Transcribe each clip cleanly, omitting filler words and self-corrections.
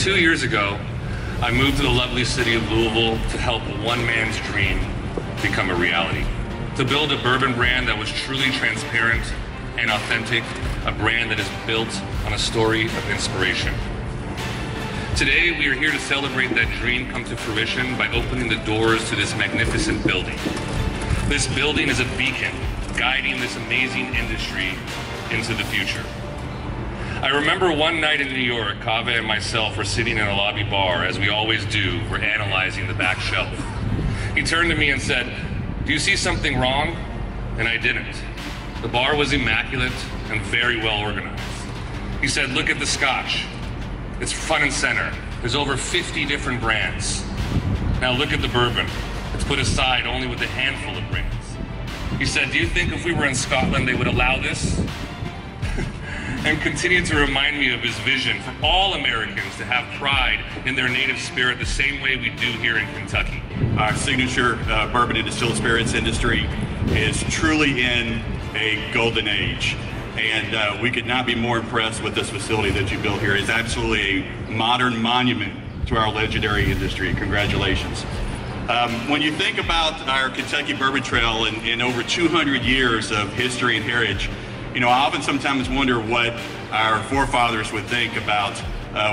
2 years ago, I moved to the lovely city of Louisville to help one man's dream become a reality. To build a bourbon brand that was truly transparent and authentic, a brand that is built on a story of inspiration. Today, we are here to celebrate that dream come to fruition by opening the doors to this magnificent building. This building is a beacon guiding this amazing industry into the future. I remember one night in New York, Kaveh and myself were sitting in a lobby bar, as we always do. We're analyzing the back shelf. He turned to me and said, "Do you see something wrong?" And I didn't. The bar was immaculate and very well organized. He said, "Look at the scotch. It's front and center. There's over 50 different brands. Now look at the bourbon. It's put aside only with a handful of brands." He said, "Do you think if we were in Scotland, they would allow this?" And continued to remind me of his vision for all Americans to have pride in their native spirit the same way we do here in Kentucky. Our signature bourbon and distilled spirits industry is truly in a golden age. And we could not be more impressed with this facility that you built here. It's absolutely a modern monument to our legendary industry. Congratulations. When you think about our Kentucky Bourbon Trail and over 200 years of history and heritage, you know, I often sometimes wonder what our forefathers would think about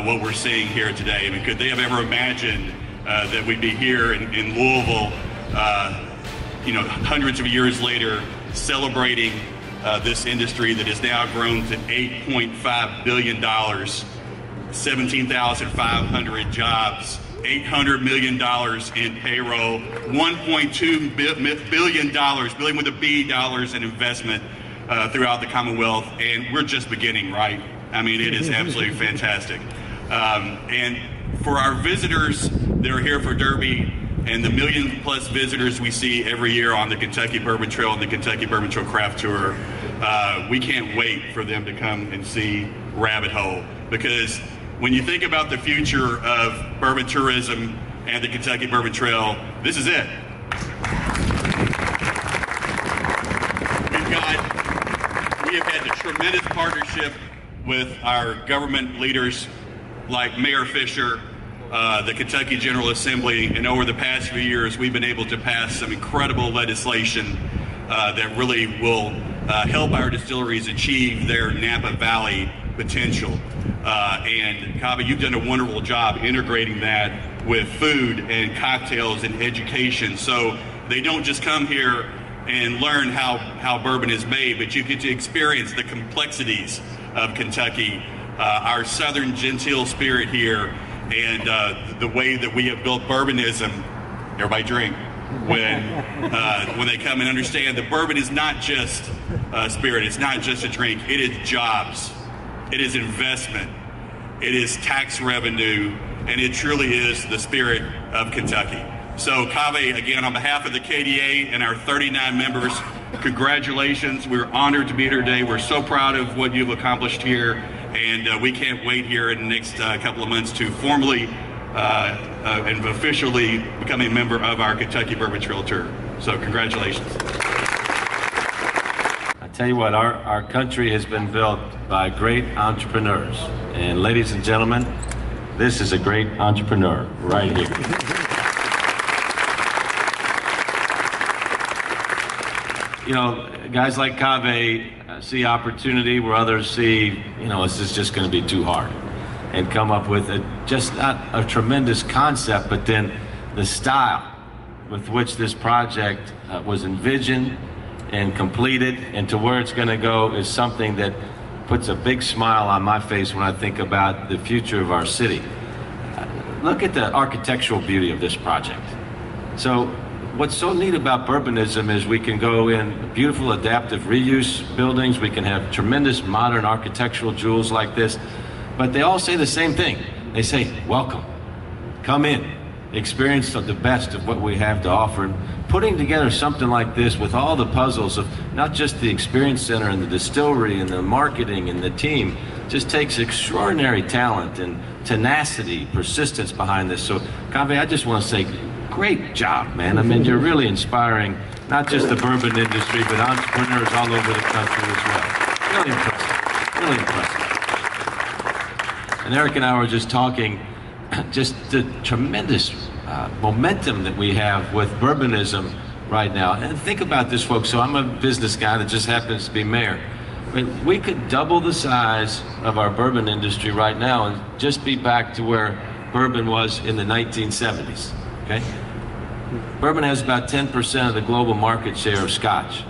what we're seeing here today. I mean, could they have ever imagined that we'd be here in Louisville, you know, hundreds of years later, celebrating this industry that has now grown to $8.5 billion, 17,500 jobs, $800 million in payroll, $1.2 billion with a B dollars in investment throughout the Commonwealth, and we're just beginning, right? I mean, it is absolutely fantastic. And for our visitors that are here for Derby and the million-plus visitors we see every year on the Kentucky Bourbon Trail and the Kentucky Bourbon Trail Craft Tour, we can't wait for them to come and see Rabbit Hole, because when you think about the future of bourbon tourism and the Kentucky Bourbon Trail, this is it. We have had a tremendous partnership with our government leaders like Mayor Fisher, the Kentucky General Assembly, and over the past few years we've been able to pass some incredible legislation that really will help our distilleries achieve their Napa Valley potential. And Kaveh, you've done a wonderful job integrating that with food and cocktails and education, so they don't just come here and learn how bourbon is made, but you get to experience the complexities of Kentucky, our southern genteel spirit here, and the way that we have built bourbonism. Everybody drink. When they come and understand that bourbon is not just a spirit, it's not just a drink, it is jobs, it is investment, it is tax revenue, and it truly is the spirit of Kentucky. So Kaveh, again, on behalf of the KDA and our 39 members, congratulations. We're honored to be here today. We're so proud of what you've accomplished here, and we can't wait here in the next couple of months to formally and officially become a member of our Kentucky Bourbon Trail Tour. So congratulations. I tell you what, our country has been built by great entrepreneurs. And ladies and gentlemen, this is a great entrepreneur right here. You know, guys like Kaveh see opportunity where others see, you know, this is just going to be too hard, and come up with just not a tremendous concept, but then the style with which this project was envisioned and completed and to where it's going to go is something that puts a big smile on my face when I think about the future of our city. Look at the architectural beauty of this project. So what's so neat about bourbonism is we can go in beautiful adaptive reuse buildings, we can have tremendous modern architectural jewels like this, but they all say the same thing. They say, welcome, come in, experience the best of what we have to offer. And putting together something like this with all the puzzles of not just the experience center and the distillery and the marketing and the team just takes extraordinary talent and tenacity, persistence behind this. So Kaveh, I just want to say, great job, man. I mean, you're really inspiring not just the bourbon industry, but entrepreneurs all over the country as well. Really impressive, really impressive. And Eric and I were just talking just the tremendous momentum that we have with bourbonism right now. And think about this, folks. So I'm a business guy that just happens to be mayor. We could double the size of our bourbon industry right now and just be back to where bourbon was in the 1970s, okay? Bourbon has about 10% of the global market share of Scotch.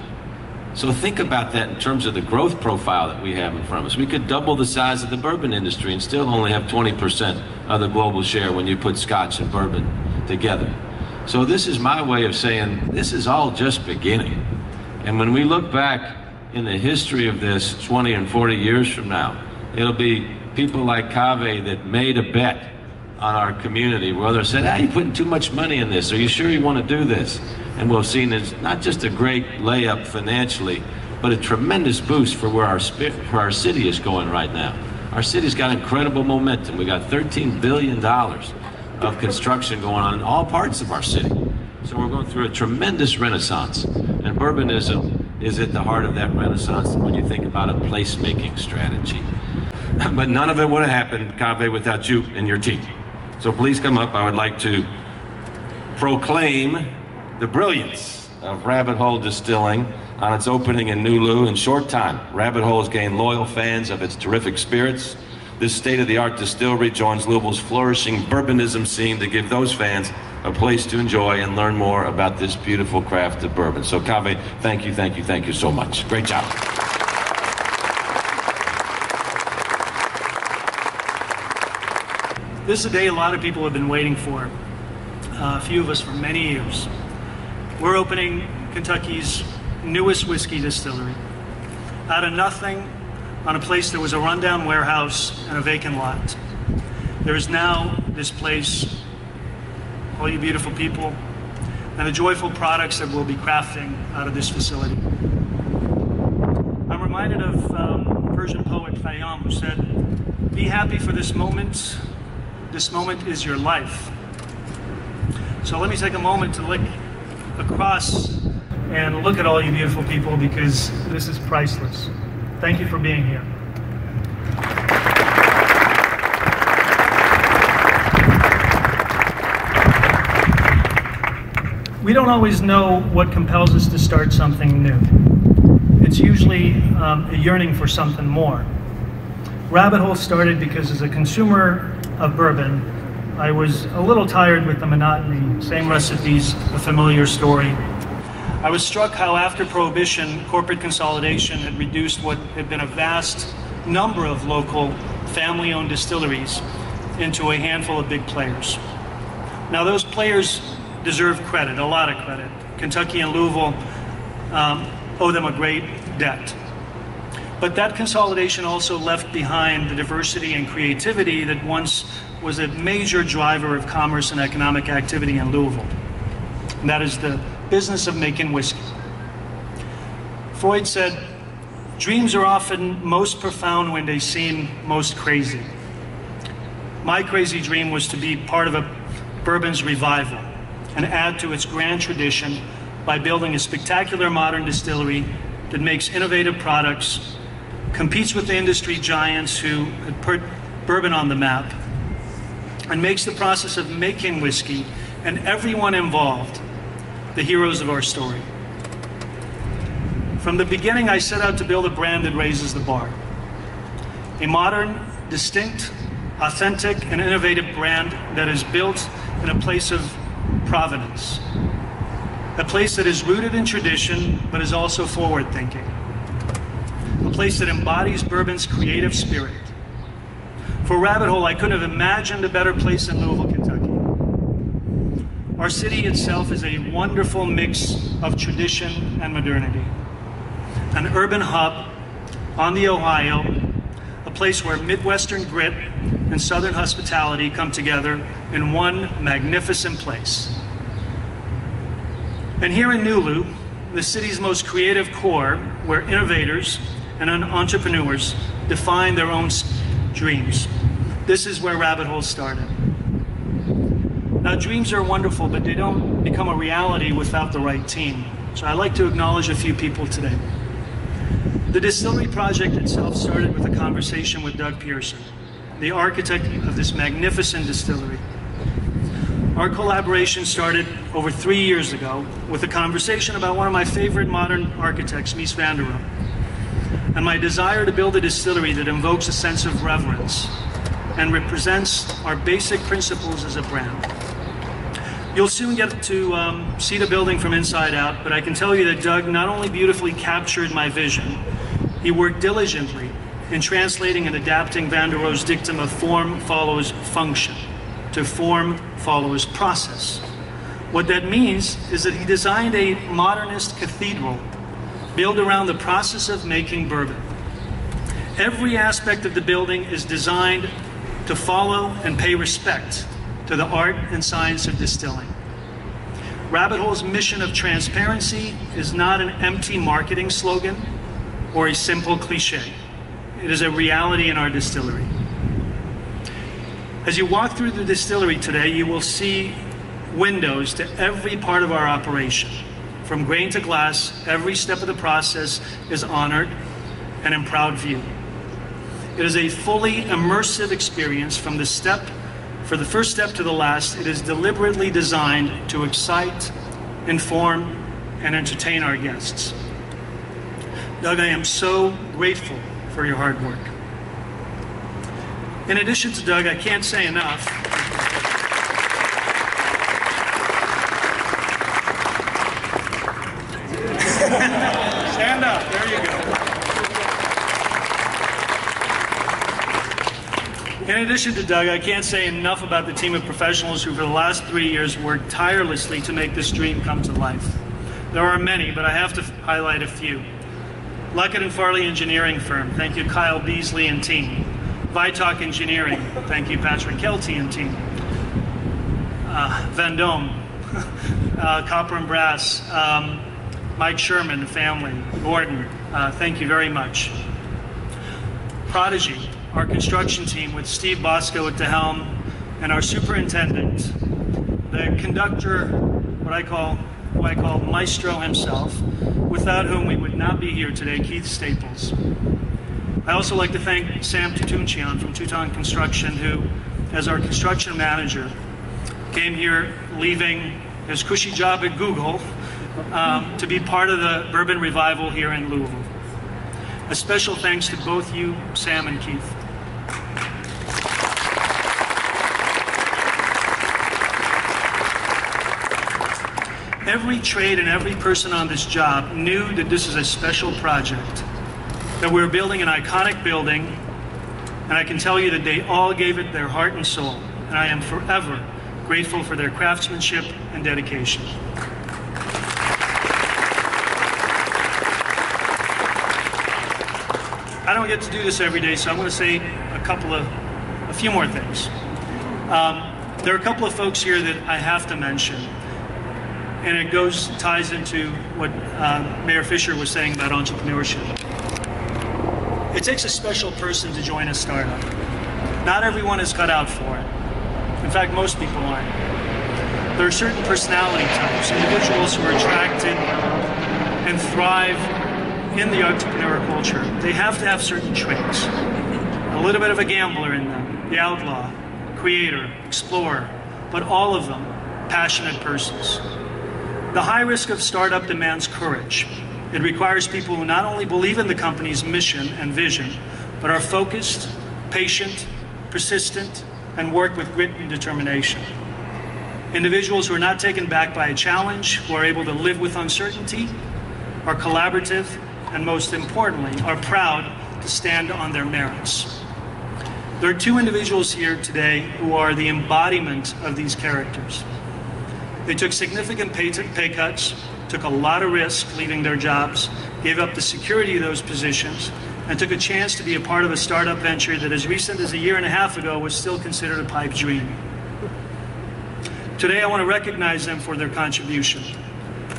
So think about that in terms of the growth profile that we have in front of us. We could double the size of the bourbon industry and still only have 20% of the global share when you put Scotch and bourbon together. So this is my way of saying this is all just beginning. And when we look back in the history of this 20 and 40 years from now, it'll be people like Kaveh that made a bet on our community where others said, you're putting too much money in this. Are you sure you want to do this? And we've seen it's not just a great layup financially, but a tremendous boost for where our city is going right now. Our city's got incredible momentum. We got $13 billion of construction going on in all parts of our city. So we're going through a tremendous renaissance. And bourbonism is at the heart of that renaissance when you think about a place-making strategy. But none of it would have happened, Kaveh, without you and your team. So please come up. I would like to proclaim the brilliance of Rabbit Hole Distilling on its opening in Nulu. In short time, Rabbit Hole has gained loyal fans of its terrific spirits. This state-of-the-art distillery joins Louisville's flourishing bourbonism scene to give those fans a place to enjoy and learn more about this beautiful craft of bourbon. So Kaveh, thank you so much. Great job. This is a day a lot of people have been waiting for, a few of us for many years. We're opening Kentucky's newest whiskey distillery. Out of nothing, on a place that was a rundown warehouse and a vacant lot. There is now this place, all you beautiful people, and the joyful products that we'll be crafting out of this facility. I'm reminded of Persian poet Khayyam, who said, "Be happy for this moment. This moment is your life." So let me take a moment to look across and look at all you beautiful people, because this is priceless. Thank you for being here. We don't always know what compels us to start something new. It's usually a yearning for something more. Rabbit Hole started because as a consumer of bourbon, I was a little tired with the monotony, same recipes, a familiar story. I was struck how after Prohibition, corporate consolidation had reduced what had been a vast number of local family-owned distilleries into a handful of big players. Now those players deserve credit, a lot of credit. Kentucky and Louisville owe them a great debt. But that consolidation also left behind the diversity and creativity that once was a major driver of commerce and economic activity in Louisville. And that is the business of making whiskey. Freud said, "Dreams are often most profound when they seem most crazy." My crazy dream was to be part of a bourbon's revival and add to its grand tradition by building a spectacular modern distillery that makes innovative products, competes with the industry giants who had put bourbon on the map, and makes the process of making whiskey and everyone involved the heroes of our story. From the beginning, I set out to build a brand that raises the bar. A modern, distinct, authentic, and innovative brand that is built in a place of provenance. A place that is rooted in tradition, but is also forward-thinking. A place that embodies bourbon's creative spirit. For Rabbit Hole, I couldn't have imagined a better place in Louisville, Kentucky. Our city itself is a wonderful mix of tradition and modernity. An urban hub on the Ohio, a place where Midwestern grit and Southern hospitality come together in one magnificent place. And here in Nulu, the city's most creative core, where innovators and entrepreneurs define their own dreams. This is where Rabbit Hole started. Now, dreams are wonderful, but they don't become a reality without the right team. So I'd like to acknowledge a few people today. The distillery project itself started with a conversation with Doug Pearson. the architect of this magnificent distillery. Our collaboration started over 3 years ago with a conversation about one of my favorite modern architects, Mies van der Rohe, and my desire to build a distillery that invokes a sense of reverence and represents our basic principles as a brand. You'll soon get to see the building from inside out, but I can tell you that Doug not only beautifully captured my vision, he worked diligently in translating and adapting van der Rohe's dictum of form follows function to form follows process. What that means is that he designed a modernist cathedral built around the process of making bourbon. Every aspect of the building is designed to follow and pay respect to the art and science of distilling. Rabbit Hole's mission of transparency is not an empty marketing slogan or a simple cliche. It is a reality in our distillery. As you walk through the distillery today, you will see windows to every part of our operation. From grain to glass, every step of the process is honored and in proud view. It is a fully immersive experience from the first step to the last. It is deliberately designed to excite, inform, and entertain our guests. Doug, I am so grateful for your hard work. In addition to Doug, I can't say enough. Stand up, there you go. In addition to Doug, I can't say enough about the team of professionals who for the last 3 years worked tirelessly to make this dream come to life. There are many, but I have to highlight a few. Luckett & Farley Engineering Firm, thank you Kyle Beasley and team. Vitalk Engineering, thank you Patrick Kelty and team. Vendome, Copper and Brass, Mike Sherman and family, Gordon, thank you very much. Prodigy, our construction team with Steve Bosco at the helm, and our superintendent, the conductor, what I call Maestro himself, without whom we would not be here today, Keith Staples. I also like to thank Sam Tutunchian from Tuton Construction, who, as our construction manager, came here leaving his cushy job at Google to be part of the bourbon revival here in Louisville. A special thanks to both you, Sam and Keith. Every trade and every person on this job knew that this is a special project, that we were building an iconic building, and I can tell you that they all gave it their heart and soul, and I am forever grateful for their craftsmanship and dedication. I don't get to do this every day, so I'm going to say a few more things. There are a couple of folks here that I have to mention, and it ties into what Mayor Fisher was saying about entrepreneurship. It takes a special person to join a startup. Not everyone is cut out for it. In fact, most people aren't. There are certain personality types, individuals who are attracted and thrive in the entrepreneur culture. They have to have certain traits. A little bit of a gambler in them, the outlaw, creator, explorer, but all of them passionate persons. The high risk of startup demands courage. It requires people who not only believe in the company's mission and vision, but are focused, patient, persistent, and work with grit and determination. Individuals who are not taken back by a challenge, who are able to live with uncertainty, are collaborative, and most importantly, are proud to stand on their merits. There are two individuals here today who are the embodiment of these characters. They took significant pay cuts, took a lot of risk leaving their jobs, gave up the security of those positions, and took a chance to be a part of a startup venture that as recent as a year and a half ago was still considered a pipe dream. Today I want to recognize them for their contribution,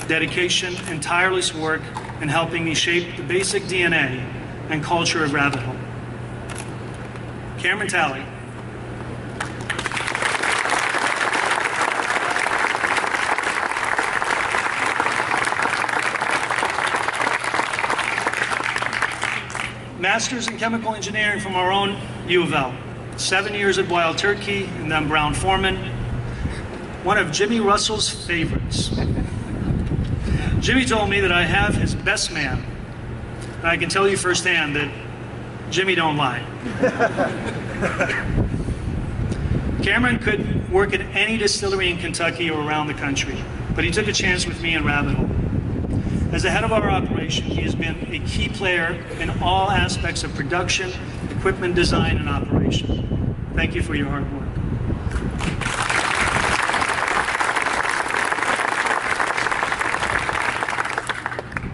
dedication, and tireless work in helping me shape the basic DNA and culture of Rabbit Hole. Cameron Talley. Masters in Chemical Engineering from our own U of L. 7 years at Wild Turkey, and then Brown Forman. One of Jimmy Russell's favorites. Jimmy told me that I have his best man. And I can tell you firsthand that Jimmy don't lie. Cameron could work at any distillery in Kentucky or around the country, but he took a chance with me in Rabbit Hole. As the head of our operation, he has been a key player in all aspects of production, equipment design, and operation. Thank you for your hard work.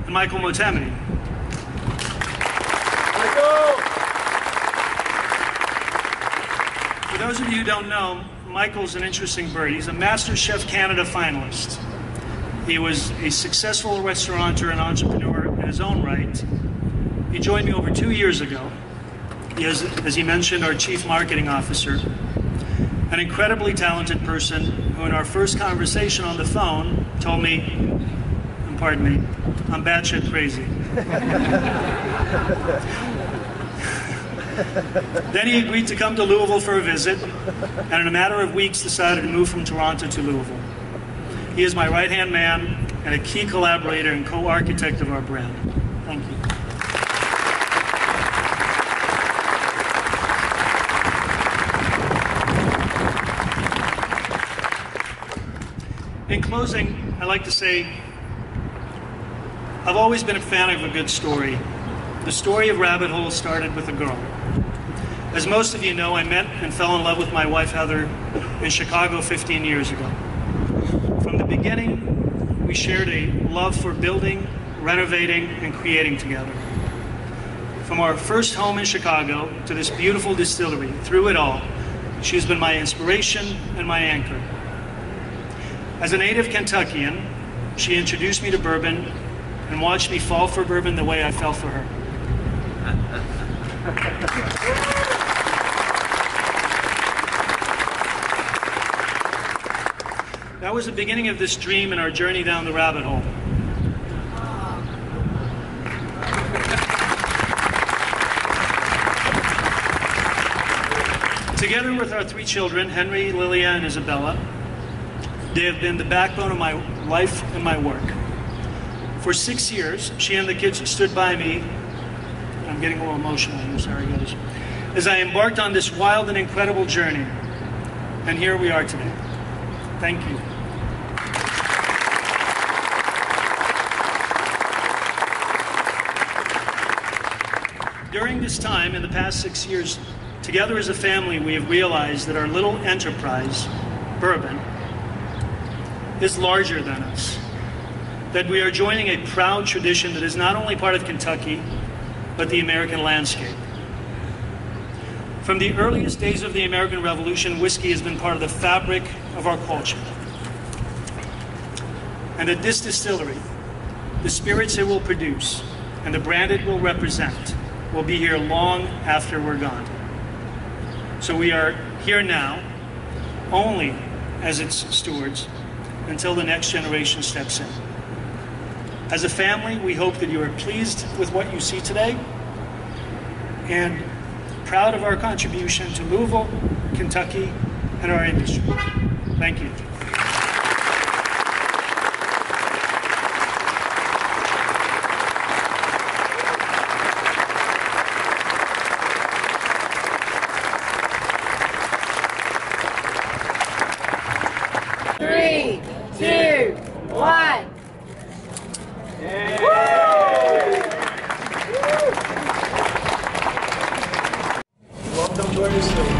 And Michael Motemini. For those of you who don't know, Michael's an interesting bird. He's a Master Chef Canada finalist. He was a successful restaurateur and entrepreneur in his own right. He joined me over 2 years ago. He is, as he mentioned, our Chief Marketing Officer, an incredibly talented person who in our first conversation on the phone told me, and pardon me, I'm batshit crazy. Then he agreed to come to Louisville for a visit, and in a matter of weeks decided to move from Toronto to Louisville. He is my right-hand man and a key collaborator and co-architect of our brand. Thank you. In closing, I'd like to say I've always been a fan of a good story. The story of Rabbit Hole started with a girl. As most of you know, I met and fell in love with my wife, Heather, in Chicago 15 years ago. From the beginning, we shared a love for building, renovating, and creating together. From our first home in Chicago to this beautiful distillery, through it all, she has been my inspiration and my anchor. As a native Kentuckian, she introduced me to bourbon and watched me fall for bourbon the way I fell for her. That was the beginning of this dream and our journey down the rabbit hole. Together with our 3 children, Henry, Lilia, and Isabella, they have been the backbone of my life and my work. For 6 years, she and the kids stood by me. I'm getting a little emotional here, sorry guys. As I embarked on this wild and incredible journey. And here we are today. Thank you. During this time, in the past 6 years, together as a family, we have realized that our little enterprise, bourbon, is larger than us. That we are joining a proud tradition that is not only part of Kentucky, but the American landscape. From the earliest days of the American Revolution, whiskey has been part of the fabric of our culture. And at this distillery, the spirits it will produce and the brand it will represent will be here long after we're gone. So we are here now, only as its stewards, until the next generation steps in. As a family, we hope that you are pleased with what you see today and proud of our contribution to Louisville, Kentucky, and our industry. Thank you. Three, two, one. Welcome to our distillery.